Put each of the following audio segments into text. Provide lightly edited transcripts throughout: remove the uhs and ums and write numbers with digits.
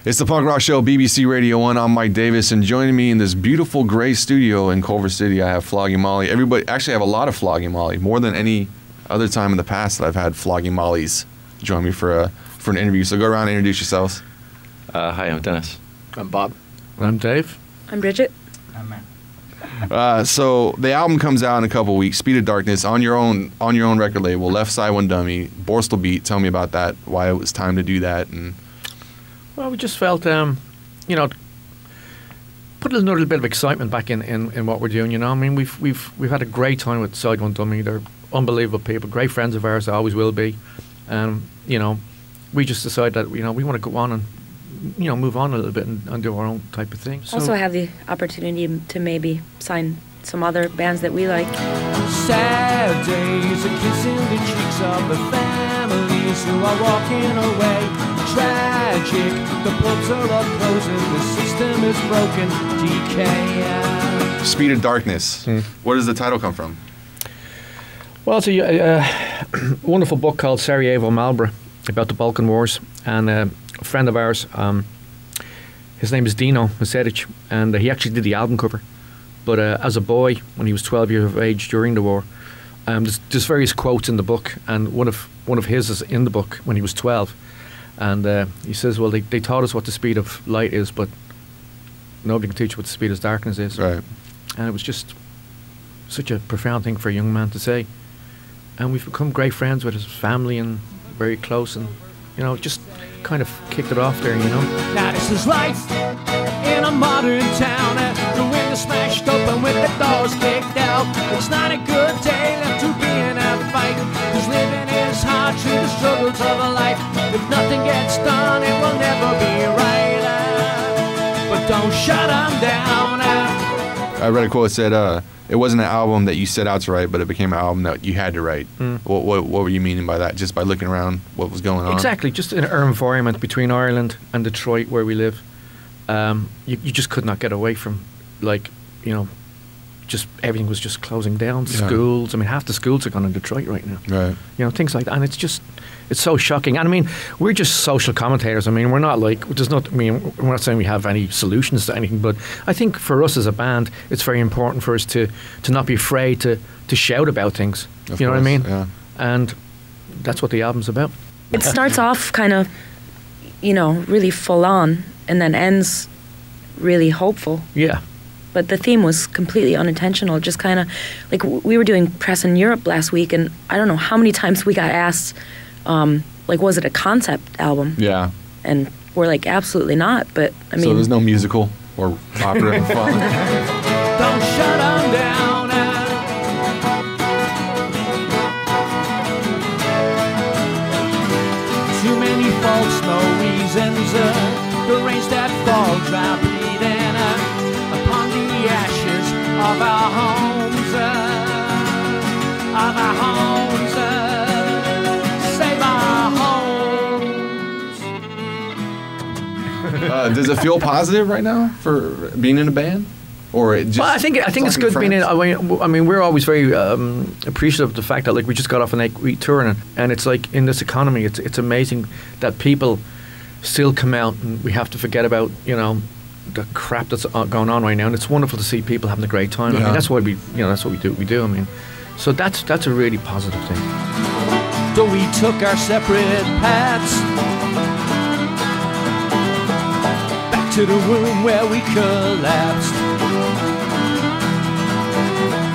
It's the Punk Rock Show, BBC Radio 1. I'm Mike Davis, and joining me in this beautiful gray studio in Culver City, I have Flogging Molly. Everybody, actually, I have a lot of Flogging Molly, more than any other time in the past that I've had Flogging Mollys join me for an interview. So go around and introduce yourselves. Hi, I'm Dennis. I'm Bob. I'm Dave. I'm Bridget. I'm Matt. So the album comes out in a couple weeks. Speed of Darkness on your own record label. Left Side One Dummy. Borstal Beat. Tell me about that. Why it was time to do that. And well, we just felt, put a little bit of excitement back in what we're doing. You know, I mean, we've had a great time with Side One Dummy. They're unbelievable people, great friends of ours. They always will be. We just decided that we want to go on and move on a little bit and do our own type of thing. So also have the opportunity to maybe sign some other bands that we like. Sad days, a kiss in the cheeks of the families who are walking away. Tragic, the pubs are all closing, the system is broken, decay. Speed of Darkness. Where does the title come from? Well, it's a wonderful book called Sarajevo Marlborough about the Balkan Wars, and a friend of ours, his name is Dino Mesedic, and he actually did the album cover. But as a boy, when he was 12 years of age during the war, there's various quotes in the book, and one of his is in the book when he was 12. And he says, well, they taught us what the speed of light is, but nobody can teach what the speed of darkness is. Right. And it was just such a profound thing for a young man to say. And we've become great friends with his family and very close, and, just kind of kicked it off there, Now this is life in a modern town. The windows smashed open with the doors kicked out. It's not a good day left to be in a fight. Cause living is hard through the struggles of a life. If nothing gets done, it will never be right. But don't shut them down. I read a quote that said, it wasn't an album that you set out to write, but it became an album that you had to write. What were you meaning by that? Just by looking around what was going on? Exactly. Just in our environment between Ireland and Detroit where we live, you just could not get away from, just everything was just closing down. Yeah. Schools. I mean, half the schools are gone in Detroit right now. Right. Things like that. And it's so shocking. And I mean, we're just social commentators. I mean, we're not we're not saying we have any solutions to anything, but I think for us as a band, it's very important for us to not be afraid to shout about things. Of you know course, what I mean? Yeah. And that's what the album's about. It starts off kind of, really full on, and then ends really hopeful. Yeah. But the theme was completely unintentional. Just kind of, like, we were doing press in Europe last week, and I don't know how many times we got asked, was it a concept album? Yeah. And we're like, absolutely not. But I mean, so there's no musical or opera involved. Don't shut them down. Too many faults, no reasons. The rains that fall drop bleeding upon the ashes of our homes. Of our homes. Save our homes. Does it feel positive right now for being in a band? Or it just well, I think it's good being in. I mean, we're always very appreciative of the fact that we just got off an 8-week tour, and it's like in this economy, it's amazing that people still come out, and we have to forget about the crap that's going on right now, and it's wonderful to see people having a great time. Yeah. I mean, that's what we do. I mean, so that's a really positive thing. Though we took our separate paths back to the room where we collapsed.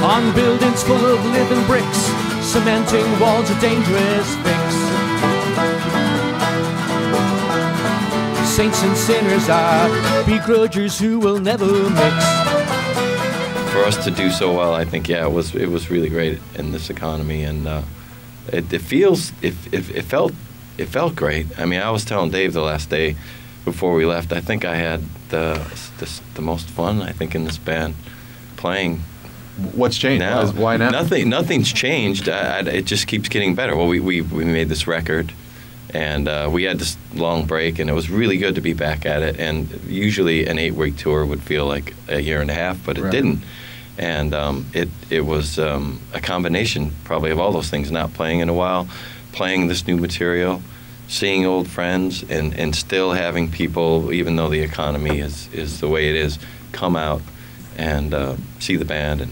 On buildings full of living bricks, cementing walls a dangerous fix. Saints and sinners are begrudgers who will never mix. For us to do so well, I think, it was really great in this economy, and it felt great. I mean, I was telling Dave the last day before we left, I think I had the most fun, I think, in this band playing. What's changed? Now? Why now? Nothing's changed. It just keeps getting better. Well, we made this record, and we had this long break, and it was really good to be back at it. And usually an 8-week tour would feel like a year and a half, but it didn't. And it was a combination probably of all those things, not playing in a while, playing this new material, seeing old friends and still having people, even though the economy is the way it is, come out and see the band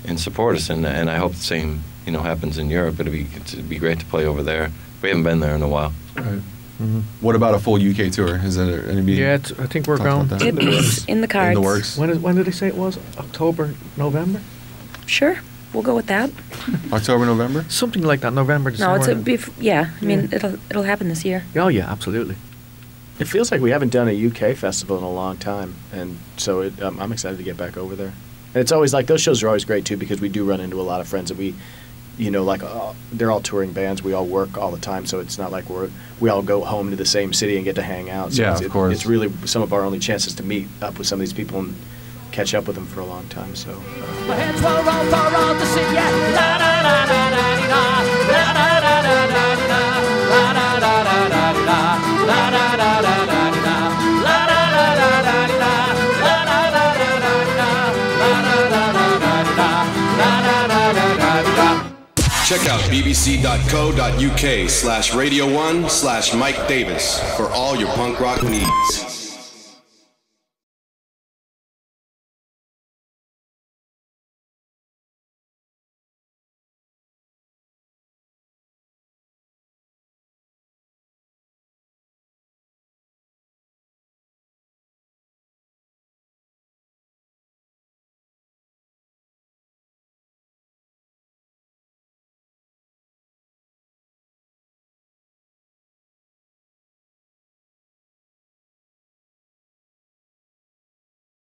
and support us. And I hope the same happens in Europe. It'd be great to play over there. We haven't been there in a while. Right. Mm-hmm. What about a full UK tour? Is there any? Yeah, I think we're going. It's in the cards. In the works. When did they say it was? October, November? Sure, we'll go with that. October, November? Something like that. November, December. No, I mean, it'll happen this year. Oh yeah, absolutely. It feels like we haven't done a UK festival in a long time, and so I'm excited to get back over there. And it's always like those shows are always great too because we do run into a lot of friends that we, they're all touring bands. We all work all the time, so it's not like we all go home to the same city and get to hang out. So of course. It's really some of our only chances to meet up with some of these people and catch up with them for a long time. So. My hands were all far out to sing, yeah. La da da da da da, la da da da da da, la da da da da da, la da da da da da, la da da da da da, la da da da da da, la da da da da da, la da da da da da. Check out bbc.co.uk/radio1/Mike Davis for all your punk rock needs.